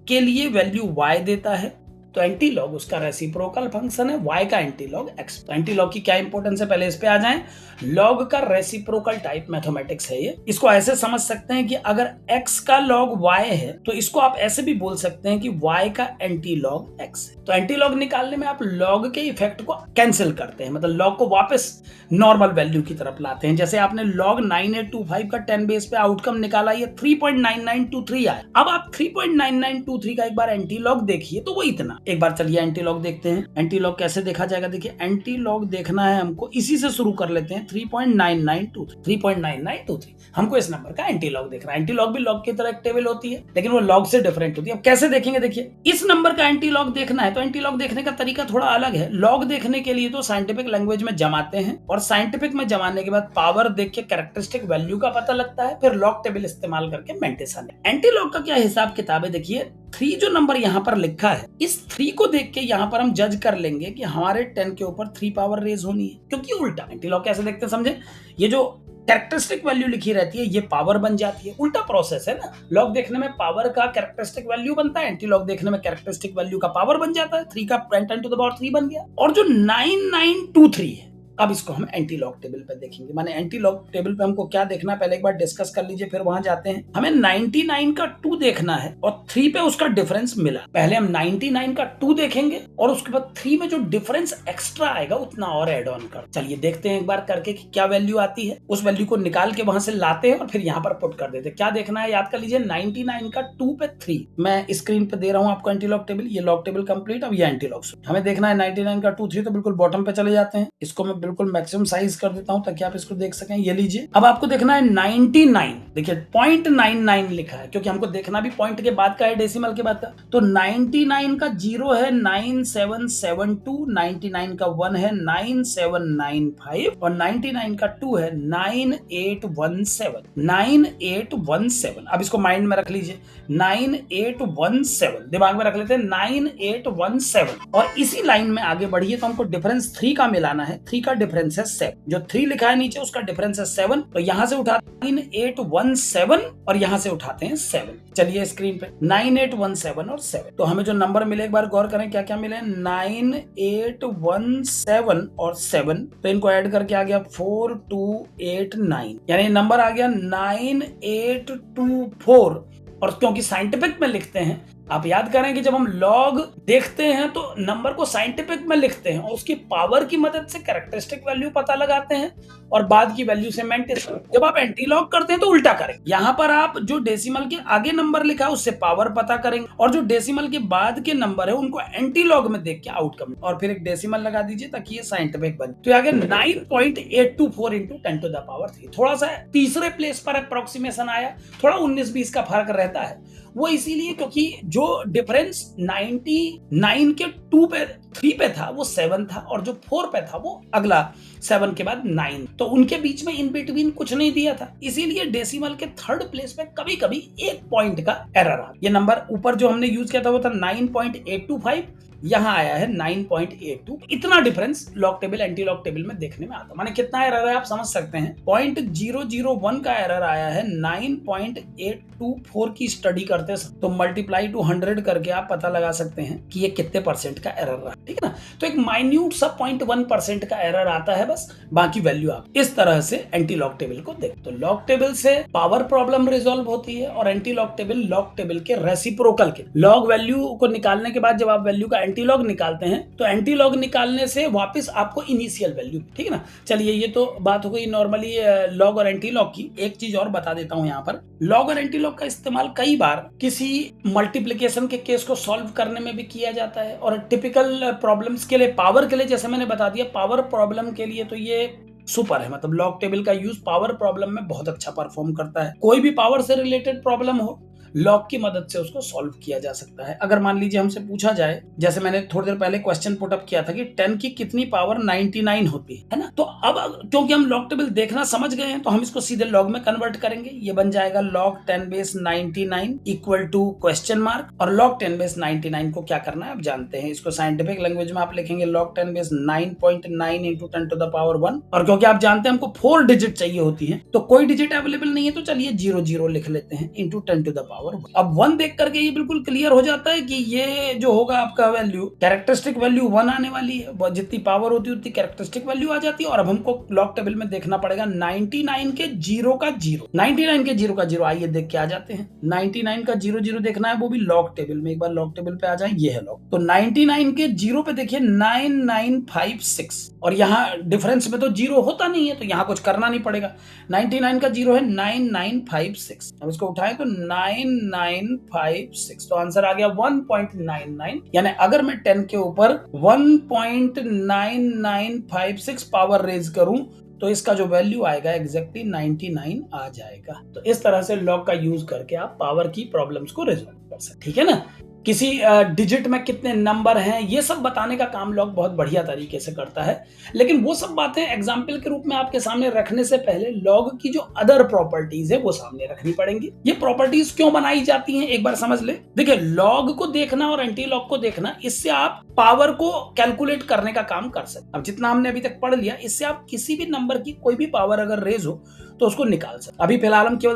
के लिए वैल्यू y देता है तो एंटीलॉग उसका रेसिप्रोकल फंक्शन है, y का एंटीलॉग x। तो एंटीलॉग की क्या इंपॉर्टेंस है, पहले इस पे आ जाएं। लॉग का रेसिप्रोकल टाइप मैथमेटिक्स है ये। इसको ऐसे समझ सकते हैं कि अगर x का लॉग y है तो इसको आप ऐसे भी बोल सकते हैं कि y का एंटीलॉग x है। तो एंटीलॉग निकालने में आप लॉग के इफेक्ट को कैंसिल करते हैं, मतलब लॉग को वापस नॉर्मल वैल्यू की तरफ लाते हैं। जैसे आपने लॉग 9825 का 10 बेस पे आउटकम निकाला, ये 3.9923 आया। अब आप 3.9923 का एक बार एंटीलॉग देखिए तो वो इतना। एक बार चलिए एंटीलॉग देखते हैं। एंटीलॉग कैसे देखा जाएगा, देखिए एंटीलॉग देखना है हमको, इसी से शुरू कर लेते हैं। 3.9923 हमको इस नंबर का एंटीलॉग देखना है। एंटीलॉग भी लॉग की तरह एक टेबल होती है, लेकिन वो लॉग से डिफरेंट होती है। अब कैसे देखेंगे, देखिए इस नंबर का एंटीलॉग देखना है तो एंटीलॉग देखने का तरीका थोड़ा अलग है। लॉग देखने के लिए तो साइंटिफिक लैंग्वेज में जमाते हैं, और साइंटिफिक में जमाने के बाद पावर देख के कैरेक्टरिस्टिक वैल्यू का पता लगता है, फिर लॉग टेबल इस्तेमाल करके मेंटेशन। एंटीलॉग का क्या हिसाब किताब है, देखिए 3 जो नंबर यहाँ पर लिखा है, इस 3 को देख के यहाँ पर हम जज कर लेंगे कि हमारे 10 के ऊपर 3 पावर रेज होनी है, क्योंकि उल्टा एंटीलॉग कैसे देखते हैं समझे। ये जो कैरेक्टरिस्टिक वैल्यू लिखी रहती है ये पावर बन जाती है, उल्टा प्रोसेस है ना। लॉग देखने में पावर का कैरेक्टरिस्टिक वैल्यू बनता है, एंटीलॉग देखने में कैरेक्टरिस्टिक वैल्यू का पावर बन जाता है। 3 का 10 टू द पावर 3 बन गया। और जो 9923 है, अब इसको हम एंटीलॉग टेबल पे देखेंगे। माने एंटीलॉग टेबल पे हमको क्या देखना है, पहले एक बार डिस्कस कर लीजिए, फिर वहां जाते हैं। हमें 99 का 2 देखना है और 3 पे उसका डिफरेंस मिला। पहले हम 99 का 2 देखेंगे और उसके बाद 3 में जो डिफरेंस एक्स्ट्रा आएगा उतना और एड ऑन कर। चलिए देखते हैं एक बार करके कि क्या वैल्यू आती है। उस वैल्यू को निकाल के वहां से लाते हैं और फिर यहाँ पर पुट कर देते हैं। क्या देखना है, याद कर लीजिए 99 का 2 पे 3। मैं स्क्रीन पे दे रहा हूँ आपको एंटीलॉग टेबल, ये लॉग टेबल कंप्लीट। अब ये एंटीलॉग हमें देखना है 99 का 2 3, तो बिल्कुल बॉटम पे चले जाते हैं। इसको मैं बिल्कुल मैक्सिमम साइज कर देता हूं ताकि आप इसको देख सकें। ये लीजिए, अब आपको देखना है 99, देखिए 0.99 लिखा है, क्योंकि हमको देखना भी पॉइंट के बाद का है, डेसिमल के बाद का। तो 99 का 0 है 9772, 99 का 1 है 9795 और 99 का 2 है 9817। अब इसको माइंड में रख लीजिए, 9817 दिमाग में रख लेते हैं, 9817। और इसी लाइन में आगे बढ़िए तो हमको डिफरेंस 3 का मिलाना है। 3 का डिफरेंस है 7, जो 3 लिखा है नीचे उसका डिफरेंस है 7। तो यहां से उठाते 9817 और यहां से उठाते हैं 7। चलिए स्क्रीन पे 9817 और 7, तो हमें जो नंबर मिले एक बार गौर करें क्या क्या मिले। 9817 और 7, तो इनको ऐड करके आ गया 4289, यानी नंबर आ गया 9824। और क्योंकि साइंटिफिक में लिखते हैं, आप याद करें कि जब हम लॉग देखते हैं तो नंबर को साइंटिफिक में लिखते हैं और उसकी पावर की मदद से कैरेक्टरिस्टिक वैल्यू पता लगाते हैं और बाद की वैल्यू से मेंटेन। जब आप एंटीलॉग करते हैं तो उल्टा करें, यहाँ पर आप जो डेसिमल के आगे नंबर लिखा है उससे पावर पता करेंगे और जो डेसिमल के बाद के नंबर है उनको एंटीलॉग में देख के आउटकम और फिर एक डेसिमल लगा दीजिए ताकि ये साइंटिफिक बने। तो आगे 9.824 इंटू 10 टू द पावर 3। थोड़ा सा तीसरे प्लेस पर अप्रोक्सीमेशन आया, थोड़ा 19-20 का फर्क रहता है। वो इसीलिए क्योंकि जो डिफरेंस 99 के 2 पे 3 पे था वो 7 था और जो 4 पे था वो अगला 7 के बाद 9, तो उनके बीच में इन बिटवीन कुछ नहीं दिया था। इसीलिए डेसिमल के थर्ड प्लेस पे कभी कभी 1 पॉइंट का एरर आ। ये नंबर ऊपर जो हमने यूज किया था वो था 9.825, यहाँ आया है 9.82। इतना difference log table anti log table में देखने में आता है। माने कितना एरर है आप समझ सकते हैं। 0.001 का एरर आया है 9.824 की स्टडी करते समय, तो मल्टीप्लाई टू 100 करके आप पता लगा सकते हैं कि ये कितने परसेंट का एरर रहा, ठीक है ना। तो एक माइन्यूट सा 0.1% का एरर आता है बस, बाकी वैल्यू आप इस तरह से एंटी लॉग टेबल को देख। तो लॉग टेबल से पावर प्रॉब्लम रिजॉल्व होती है और एंटी लॉग टेबल के रेसिप्रोकल के लॉग वैल्यू को निकालने के बाद जब आप वैल्यू का एंटीलॉग निकालते हैं तो एंटीलॉग निकालने से वापस आपको इनिशियल वैल्यू, ठीक है ना। चलिए ये तो बात हो गई नॉर्मली लॉग और एंटीलॉग की। एक चीज और बता देता हूं, यहाँ पर लॉग और एंटीलॉग का इस्तेमाल कई बार किसी मल्टीप्लिकेशन के केस को सॉल्व करने में भी किया जाता है और टिपिकल प्रॉब्लम्स के लिए, पावर के लिए जैसे मैंने बता दिया, पावर प्रॉब्लम के लिए तो ये सुपर है। मतलब लॉग टेबल का यूज पावर प्रॉब्लम में बहुत अच्छा परफॉर्म करता है। कोई भी पावर से रिलेटेड प्रॉब्लम हो, लॉग की मदद से उसको सॉल्व किया जा सकता है। अगर मान लीजिए हमसे पूछा जाए, जैसे मैंने थोड़ी देर पहले क्वेश्चन पुट अप किया था कि 10 की कितनी पावर 99 होती है ना, तो अब क्योंकि हम लॉग टेबल देखना समझ गए हैं तो हम इसको सीधे लॉग में कन्वर्ट करेंगे। ये बन जाएगा log 10 base 99 equal to question mark, और log 10 बेस 99 को क्या करना है आप जानते हैं। इसको साइंटिफिक लैंग्वेज में आप लिखेंगे log 10 base 9.9 into 10 to the power 1। और क्योंकि आप जानते हैं हमको 4 डिजिट चाहिए होती है तो कोई डिजिट अवेलेबल नहीं है, तो चलिए 00 लिख लेते हैं into 10 to the power power 1। अब 1 देख करके ये बिल्कुल क्लियर हो जाता है कि ये जो होगा आपका वैल्यू, कैरेक्टरिस्टिक वैल्यू 1 आने वाली है। जितनी पावर होती है उतनी कैरेक्टरिस्टिक वैल्यू आ जाती है। और अब हमको लॉग टेबल में देखना पड़ेगा 99 के 0 का 0, 99 के 0 का 0। आइए देख के आ जाते हैं। 99 का 0 0 देखना है, वो भी लॉग टेबल में। एक बार लॉग टेबल पे आ जाए, ये है लॉग। तो 99 के 0 पे देखिए 9956, और यहाँ डिफरेंस में तो 0 होता नहीं है, तो यहाँ कुछ करना नहीं पड़ेगा। 99 का 0 है 9956। अब इसको उठाएं तो 9956, तो आंसर आ गया 1.99। यानी अगर मैं 10 के ऊपर 1.9956 पावर रेज करूं तो इसका जो वैल्यू आएगा एग्जैक्टली 99 आ जाएगा। तो इस तरह से लॉग का यूज करके आप पावर की प्रॉब्लम्स को रिजॉल्व कर सकते, ठीक है ना। किसी डिजिट में कितने नंबर हैं ये सब बताने का काम लॉग बहुत बढ़िया तरीके से करता है। लेकिन वो सब बातें एग्जाम्पल के रूप में आपके सामने रखने से पहले लॉग की जो अदर प्रॉपर्टीज है वो सामने रखनी पड़ेंगी। ये प्रॉपर्टीज क्यों बनाई जाती हैं एक बार समझ ले। देखिए, लॉग को देखना और एंटी लॉग को देखना, इससे आप पावर को कैलकुलेट करने का काम कर सकते। अब जितना हमने अभी तक पढ़ लिया, इससे आप किसी भी नंबर की कोई भी पावर अगर रेज हो तो उसको निकाल सकते। अभी फिलहाल हम केवल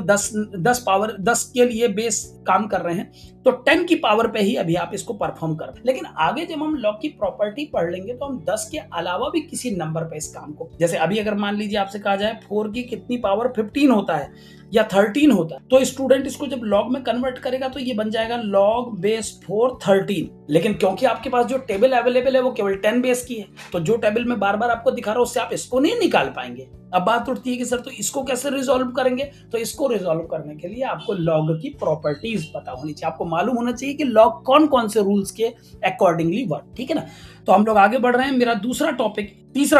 10 पावर 10 के लिए बेस काम कर रहे हैं, तो 10 की पावर पे ही अभी आप इसको परफॉर्म कर रहे हैं। लेकिन आगे जब हम लॉग की प्रॉपर्टी पढ़ लेंगे तो हम 10 के अलावा भी किसी नंबर पे इस काम को, जैसे अभी अगर मान लीजिए आपसे कहा जाए 4 की कितनी पावर 15 होता है या 13 होता है, तो स्टूडेंट इसको जब लॉग में कन्वर्ट करेगा तो ये बन जाएगा log बेस 4 13। लेकिन क्योंकि आपके पास जो टेबल अवेलेबल है वो केवल 10 बेस की है, तो जो टेबल में बार बार आपको दिखा रहा हूं उससे आप इसको नहीं निकाल पाएंगे। अब बात उठती है कि सर तो इसको कैसे रिजॉल्व करेंगे। तो इसको रिजॉल्व करने के लिए आपको लॉग की प्रॉपर्टीज पता होनी चाहिए, आपको मालूम होना चाहिए कि लॉग कौन कौन से रूल्स के अकॉर्डिंगली वर्क, ठीक है ना। तो हम लोग आगे बढ़ रहे हैं। मेरा तीसरा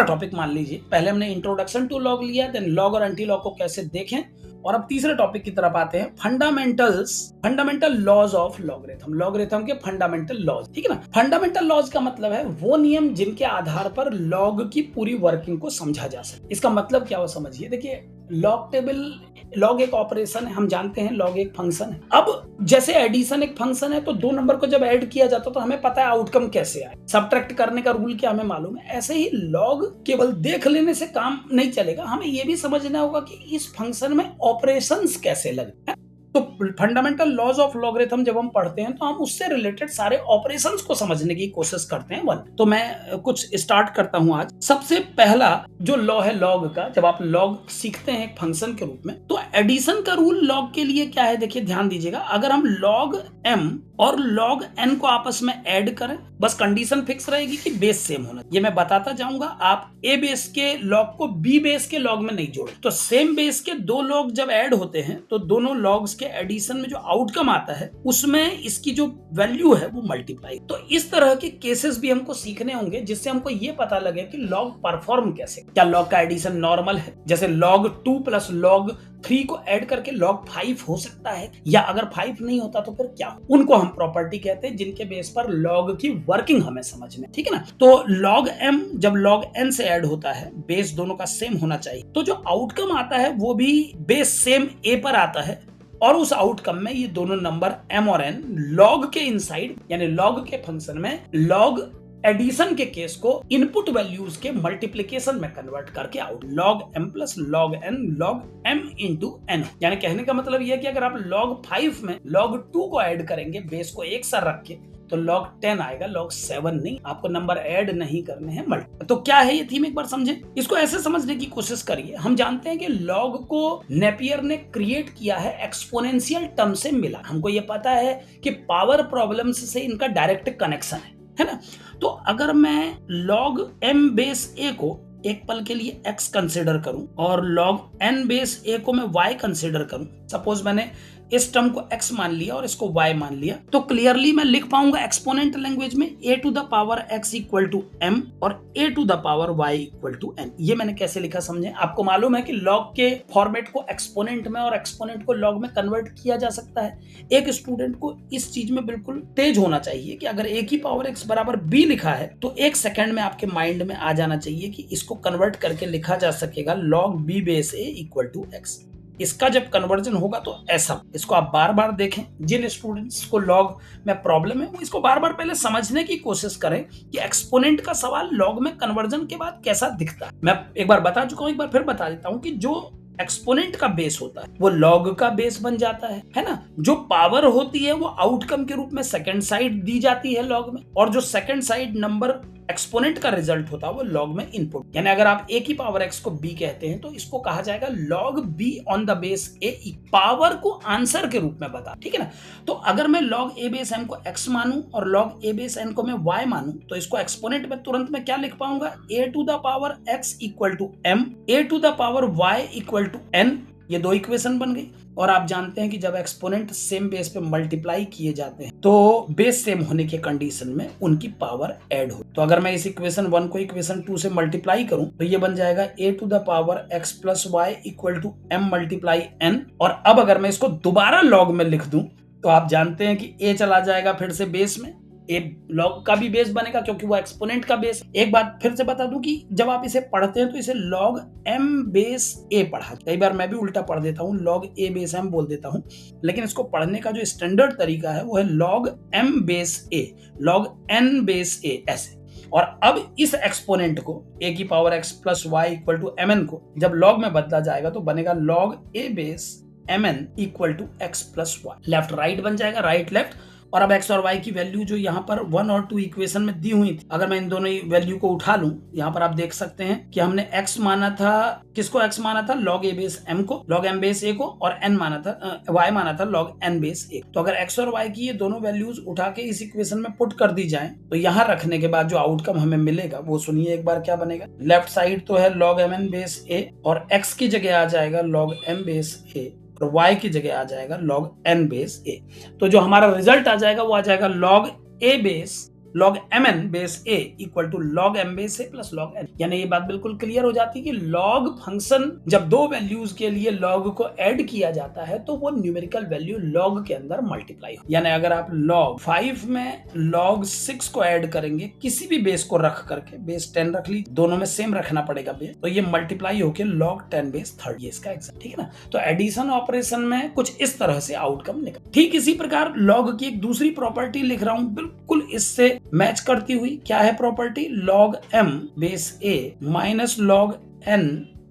टॉपिक मान लीजिए, पहले हमने इंट्रोडक्शन टू लॉग लिया, देन लॉग और एंटी लॉग को कैसे देखें, और अब तीसरे टॉपिक की तरफ आते हैं, fundamental laws of logarithm. Logarithm के फंडामेंटल लॉज, ठीक है ना। फंडामेंटल लॉज का मतलब है वो नियम जिनके आधार पर लॉग की पूरी वर्किंग को समझा जा सके। इसका मतलब क्या हो समझिए। देखिए, लॉग टेबल, लॉग एक ऑपरेशन है, हम जानते हैं लॉग एक फंक्शन है। अब जैसे एडिशन एक फंक्शन है, तो दो नंबर को जब ऐड किया जाता है तो हमें पता है आउटकम कैसे आए, सब्ट्रैक्ट करने का रूल क्या हमें मालूम है। ऐसे ही लॉग केवल देख लेने से काम नहीं चलेगा, हमें यह भी समझना होगा कि इस फंक्शन में ऑपरेशंस कैसे लगते हैं। तो फंडामेंटल लॉज ऑफ लॉगरिथम जब हम पढ़ते हैं तो हम उससे रिलेटेड सारे ऑपरेशंस को समझने की कोशिश करते हैं। तो मैं कुछ स्टार्ट करता हूं आज। सबसे पहला जो लॉ है लॉग का, जब आप लॉग सीखते हैं एक फंक्शन के रूप में, तो एडिशन का रूल लॉग के लिए क्या है, देखिए ध्यान दीजिएगा। अगर हम लॉग m और लॉग n को आपस में ऐड करें, बस कंडीशन फिक्स रहेगी कि बेस सेम होना। ये मैं बताता जाऊंगा, आप a बेस के लॉग को b बेस के लॉग में नहीं जोड़े। तो सेम बेस के दो लॉग जब ऐड होते हैं तो दोनों लॉग्स के एडिशन में जो आउटकम आता है उसमें इसकी जो वैल्यू है वो मल्टीप्लाई। तो इस तरह के केसेस भी हमको सीखने होंगे जिससे हमको ये पता लगे कि लॉग परफॉर्म कैसे। क्या लॉग का एडिशन नॉर्मल है, जैसे log 2 प्लस log 3 को ऐड करके log 5 हो सकता है, या अगर 5 नहीं होता तो फिर क्या हो। उनको हम प्रॉपर्टी कहते हैं जिनके बेस पर लॉग की वर्किंग हमें समझ में, ठीक है ना। तो log m जब log n से ऐड होता है, बेस दोनों का सेम होना चाहिए, तो जो आउटकम आता है वो भी बेस सेम a पर आता है, और उस आउटकम में ये दोनों नंबर m और n लॉग के इनसाइड, यानी लॉग के फंक्शन में लॉग एडिशन के केस को इनपुट वैल्यूज के मल्टीप्लिकेशन में कन्वर्ट करके out log m plus log n log m into n। यानी कहने का मतलब यह है कि अगर आप log 5 में log 2 को ऐड करेंगे बेस को एक साथ रख के, तो log 10 आएगा, log 7 नहीं। आपको नंबर ऐड नहीं करने हैं मल्टी। तो क्या है ये थीम, एक बार समझे। इसको ऐसे समझने की कोशिश करिए। हम जानते हैं कि log को नेपियर ने क्रिएट किया है एक्सपोनेंशियल टर्म से मिला। हमको ये पता है कि पावर प्रॉब्लम्स से इनका डायरेक्ट कनेक्शन है ना। तो अगर मैं log m बेस a को एक पल के लिए x कंसिडर करूं और log n बेस a को मैं y कंसिडर करूं, सपोज मैंने इस टर्म को x मान लिया और इसको y मान लिया, तो क्लियरली मैं लिख पाऊंगा एक्सपोनेंट लैंग्वेज में a to the power x equal to m और a to the power y equal to n। ये मैंने कैसे लिखा समझे। आपको मालूम है कि log के फॉर्मेट को एक्सपोनेंट में और एक्सपोनेंट को log में कन्वर्ट किया जा सकता है। एक स्टूडेंट को इस चीज में बिल्कुल तेज होना चाहिए कि अगर a की पावर x बराबर b लिखा है तो एक सेकंड में आपके माइंड में आ जाना चाहिए कि इसको कन्वर्ट करके लिखा जा सकेगा log b base a equal to x। इसका जब कन्वर्जन होगा तो ऐसा, इसको आप बार बार देखें। जिन स्टूडेंट्स को लॉग में प्रॉब्लम है वो इसको बार बार पहले समझने की कोशिश करें कि एक्सपोनेंट का सवाल लॉग में कन्वर्जन के बाद कैसा दिखता है। मैं एक बार बता चुका हूं, एक बार फिर बता देता हूं कि जो एक्सपोनेंट का बेस होता है वो लॉग का बेस बन जाता है ना। जो पावर होती है वो आउटकम के रूप में सेकंड साइड दी जाती है लॉग में, और जो सेकंड साइड नंबर एक्सपोनेंट का रिजल्ट होता है वो लॉग में इनपुट। यानी अगर आप a की पावर x को b कहते हैं तो इसको कहा जाएगा log b on the base a, power को आंसर के रूप में बता, ठीक है ना। तो अगर मैं log a बेस m को x मानूं और log a बेस n को मैं y मानूं तो इसको एक्सपोनेंट में तुरंत मैं क्या लिख पाऊंगा, a to the power x equal to m, a to the power y equal to n। ये दो इक्वेशन बन गई। और आप जानते हैं कि जब एक्सपोनेंट सेम बेस पे मल्टीप्लाई किए जाते हैं तो बेस सेम होने के कंडीशन में उनकी पावर ऐड हो। तो अगर मैं इस इक्वेशन 1 को इक्वेशन 2 से मल्टीप्लाई करूं तो ये बन जाएगा a to the power x plus Y equal to m multiply n। और अब अगर मैं इसको दोबारा लॉग में लिख दूं तो आप जानते हैं कि a चला जाएगा फिर से बेस में, ए लॉग का भी बेस बनेगा क्योंकि वो एक्सपोनेंट का बेस। एक बात फिर से बता दूं कि जब आप इसे पढ़ते हैं तो इसे लॉग m बेस a पढ़ा, कई बार मैं भी उल्टा पढ़ देता हूं, लॉग a बेस m बोल देता हूं, लेकिन इसको पढ़ने का जो स्टैंडर्ड तरीका है वो है log m base a, log n base a, ऐसे। और अब इस एक्सपोनेंट को a की power x plus Y equal to mn को जब लॉग में बदला जाएगा तो बनेगा log a base mn equal to x plus Y. Left right बन जाएगा, राइट लेफ्ट। और अब x और y की वैल्यू जो यहाँ पर 1 और 2 इक्वेशन में दी हुई थी, अगर मैं इन दोनों वैल्यू को उठा लूं, यहाँ पर आप देख सकते हैं कि हमने x माना था, किसको x माना था, log a बेस m को, log m बेस a को, और n माना था y माना था log n बेस a। तो अगर x और y की ये दोनों वैल्यूज उठा के इस इक्वेशन में पुट कर दी जाए तो यहाँ रखने के बाद जो आउटकम हमें मिलेगा वो सुनिए एक बार क्या बनेगा। लेफ्ट साइड तो है log mn बेस a और x की जगह आ जाएगा log m बेस a और y की जगह आ जाएगा log n बेस a। तो जो हमारा रिजल्ट आ जाएगा वो आ जाएगा log a base log mn base a equal to log m base a plus log n। यानी ये बात बिल्कुल क्लियर हो जाती है कि log फंक्शन जब दो वैल्यूज के लिए log को ऐड किया जाता है तो वो न्यूमेरिकल वैल्यू log के अंदर मल्टीप्लाई हो। यानी अगर आप log 5 में log 6 को ऐड करेंगे किसी भी बेस को रख करके, बेस 10 रख लीजिए, दोनों में सेम रखना पड़ेगा बेस, तो ये मल्टीप्लाई होके log 10 बेस 30, ये इसका एग्जाम्पल, ठीक है ना। तो एडिशन ऑपरेशन में कुछ इस तरह से आउटकम निकल। ठीक इसी प्रकार log की एक दूसरी प्रॉपर्टी लिख रहा हूं बिल्कुल इससे मैच करती हुई। क्या है property, log m base a minus log n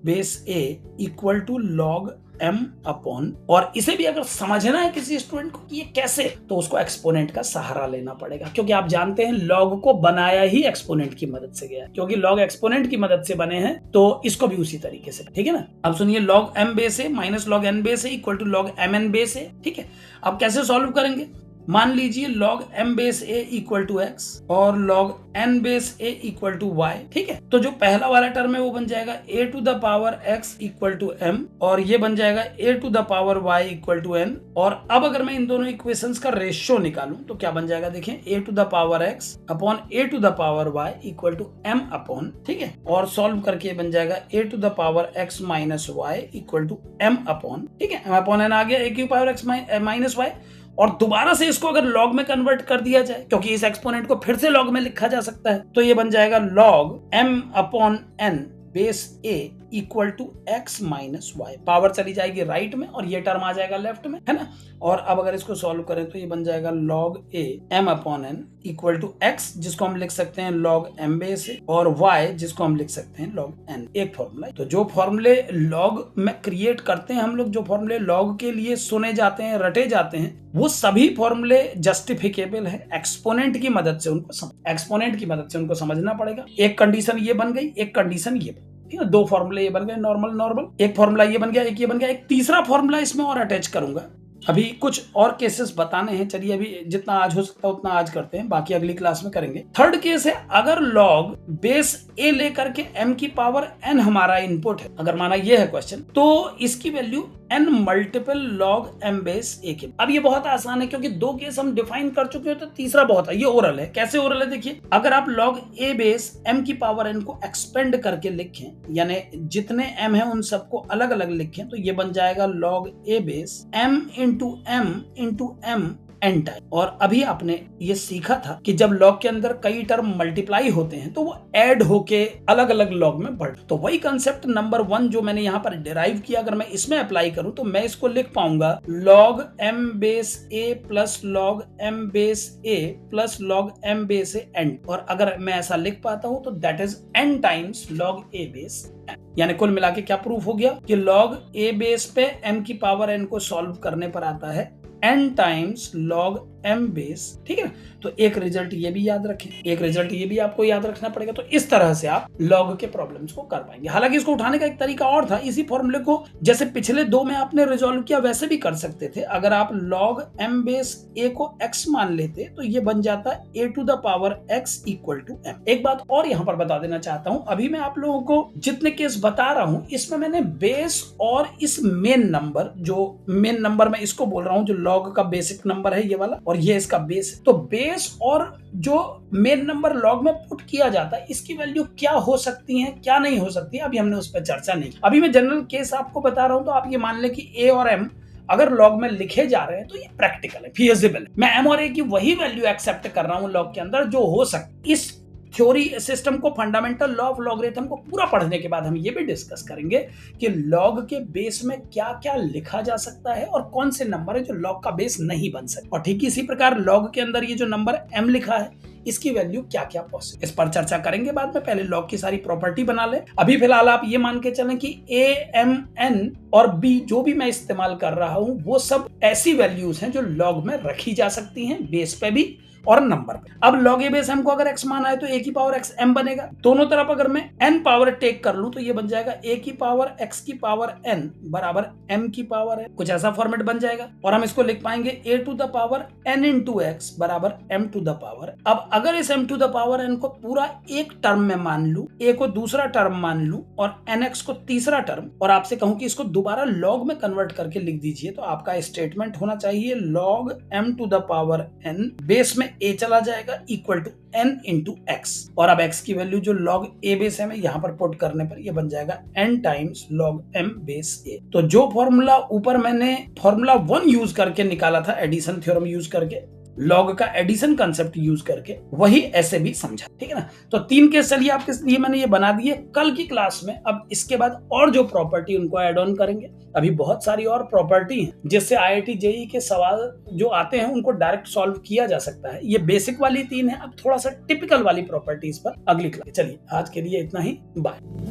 base a equal to log m upon, और इसे भी अगर समझना है किसी स्टूडेंट को कि ये कैसे, तो उसको एक्सपोनेंट का सहारा लेना पड़ेगा, क्योंकि आप जानते हैं log को बनाया ही एक्सपोनेंट की मदद से गया है, क्योंकि log एक्सपोनेंट की मदद से बने हैं तो इसको भी उसी तरीके से, ठीक है ना। अब सुनिए, log m base a minus log n base a equal to log mn base a, ठीक है। अब कैसे सॉल्व करेंगे, मान लीजिए log m base a equal to x और log n base a equal to y, ठीक है। तो जो पहला वाला टर्म है वो बन जाएगा a to the power x equal to m और ये बन जाएगा a to the power y equal to n। और अब अगर मैं इन दोनों इक्वेशंस का रेशियो निकालूं तो क्या बन जाएगा, देखें, a to the power x upon a to the power y equal to m upon, ठीक है, और सॉल्व करके बन जाएगा a to the power x minus y equal to m upon, ठीक है, m अपॉन n आ गया, a की पावर x माइनस y। और दोबारा से इसको अगर लॉग में कन्वर्ट कर दिया जाए, क्योंकि इस एक्सपोनेंट को फिर से लॉग में लिखा जा सकता है, तो ये बन जाएगा log m upon n base a equal to x minus Y. Power चली जाएगी राइट में और ये टर्म आ जाएगा लेफ्ट में, है ना। और अब अगर इसको सॉल्व करें तो ये बन जाएगा log a m upon n equal to x, जिसको हम लिख सकते हैं log m बेस a, और y जिसको हम लिख सकते हैं log n। एक फॉर्मूला। तो जो फॉर्मूले log में क्रिएट करते हैं हम लोग, जो फॉर्मूले log के लिए सुने जाते हैं, रटे जाते हैं, वो सभी फॉर्मूले जस्टिफिकेबल है एक्सपोनेंट की मदद से। एक्सपोनेंट की मदद से उनको समझना पड़ेगा। एक कंडीशन ये बन गई, एक कंडीशन ये बन, ठीक है, दो फॉर्मूले ये बन गए, नॉर्मल, एक फॉर्मूला ये बन गया, एक ये बन गया, एक तीसरा फॉर्मूला इसमें और अटैच करूंगा। अभी कुछ और केसेस बताने हैं, चलिए अभी जितना आज हो सकता है उतना आज करते हैं, बाकी अगली क्लास में करेंगे। थर्ड केस है, अगर log बेस a लेकर के m की पावर n हमारा इनपुट है, अगर माना ये है क्वेश्चन, तो इसकी value n multiple log m base a के। अब ये बहुत आसान है क्योंकि दो केस हम डिफाइन कर चुके हैं, तो तीसरा बहुत है, ये ओरल है। कैसे ओरल है, देखिए, अगर आप log a बेस m की पावर n को एक्सपेंड करके लिखें, यानी जितने m है उन सबको अलग अलग लिखें, तो ये बन जाएगा log a base m into m n time. और अभी आपने ये सीखा था कि जब लॉग के अंदर कई टर्म मल्टीप्लाई होते हैं तो वो ऐड होके अलग अलग लॉग में बढ़, तो वही कंसेप्ट नंबर 1 जो मैंने यहाँ पर डिराइव किया, अगर मैं इसमें अप्लाई करूं तो मैं इसको लिख पाऊंगा log m base a plus log m base a plus log m base a n। और अगर मैं ऐसा लिख पाता हूं तो that is n times log a base n। यानी कुल मिला के क्या प्रूफ हो गया कि log a बेस पे m की पावर n को सॉल्व करने पर आता है n times log m base. ठीक है, तो एक रिजल्ट ये भी याद रखें, एक रिजल्ट ये भी आपको याद रखना पड़ेगा। तो इस तरह से आप लॉग के प्रॉब्लम्स को कर पाएंगे। हालांकि इसको उठाने का एक तरीका और था, इसी फॉर्मूले को जैसे पिछले 2 में आपने रिजॉल्व किया वैसे भी कर सकते थे। अगर आप log m बेस a को x मान लेते तो ये बन जाता a to the power x equal to m। एक बात और यहां पर बता देना चाहता हूं, अभी मैं आप लोगों को जितने केस बता रहा हूं इसमें मैंने बेस और इस मेन नंबर, जो मेन नंबर मैं इसको बोल रहा हूं जो लॉग का बेसिक नंबर है ये वाला, और ये इसका बेस, तो बेस और जो मेन नंबर लॉग में पुट किया जाता है इसकी वैल्यू क्या हो सकती है क्या नहीं हो सकती है, अभी हमने उस पर चर्चा नहीं की। अभी मैं जनरल केस आपको बता रहा हूं, तो आप ये मान लें कि a और m अगर लॉग में लिखे जा रहे हैं तो ये प्रैक्टिकल है, फिजिबल है। मैं m और a की वही वैल्यू एक्सेप्ट कर रहा हूं लॉग के अंदर जो हो सकती। इस थ्योरी सिस्टम को, फंडामेंटल लॉ ऑफ लॉगरिथम को पूरा पढ़ने के बाद हम ये भी डिस्कस करेंगे कि लॉग के बेस में क्या क्या लिखा जा सकता है और कौन से नंबर है जो लॉग का बेस नहीं बन सकते। और ठीक इसी प्रकार लॉग के अंदर ये जो नंबर m लिखा है इसकी वैल्यू क्या क्या पॉसिबल, इस पर चर्चा करेंगे बाद में। पहले लॉग की सारी प्रॉपर्टी बना ले। अभी फिलहाल आप ये मान के चलें कि a m n और b जो भी मैं इस्तेमाल कर रहा हूं वो सब ऐसी वैल्यूज हैं जो लॉग में रखी जा सकती हैं, बेस पे भी और नंबर पे। अब log a बेस m को अगर x माना है तो a की पावर x m बनेगा। दोनों तरफ अगर मैं n पावर टेक कर लूं तो ये बन जाएगा a की पावर x की पावर n बराबर m की पावर है, कुछ ऐसा फॉर्मेट बन जाएगा। और हम इसको लिख पाएंगे a to the power n into x बराबर m टू द पावर। अब अगर इस m to the power n को पूरा एक टर्म में मान लूं, a को दूसरा टर्म मान लूं और nx को तीसरा टर्म, और आपसे कहूं कि इसको दोबारा log में कन्वर्ट करके लिख दीजिए, तो आपका स्टेटमेंट होना चाहिए log m to the power n base में a चला जाएगा equal to n into x। और अब x की वैल्यू जो log a बेस m है यहां पर पुट करने पर ये बन जाएगा n times log m base a। तो जो फॉर्मूला ऊपर मैंने फॉर्मूला 1 यूज करके निकाला था, एडिशन थ्योरम यूज करके, लॉग का एडिशन कंसेप्ट यूज करके, वही ऐसे भी समझा। ठीक है ना, तो 3 केस चलिए आपके लिए मैंने ये बना दिए। कल की क्लास में अब इसके बाद और जो प्रॉपर्टी उनको ऐड ऑन करेंगे। अभी बहुत सारी और प्रॉपर्टी हैं जिससे IIT JEE के सवाल जो आते हैं उनको डायरेक्ट सॉल्व किया जा सकता है। ये बेसिक वाली 3 है, अब थोड़ा सा टिपिकल वाली प्रॉपर्टीज पर अगली क्लास। चलिए आज के लिए इतना ही, बाय।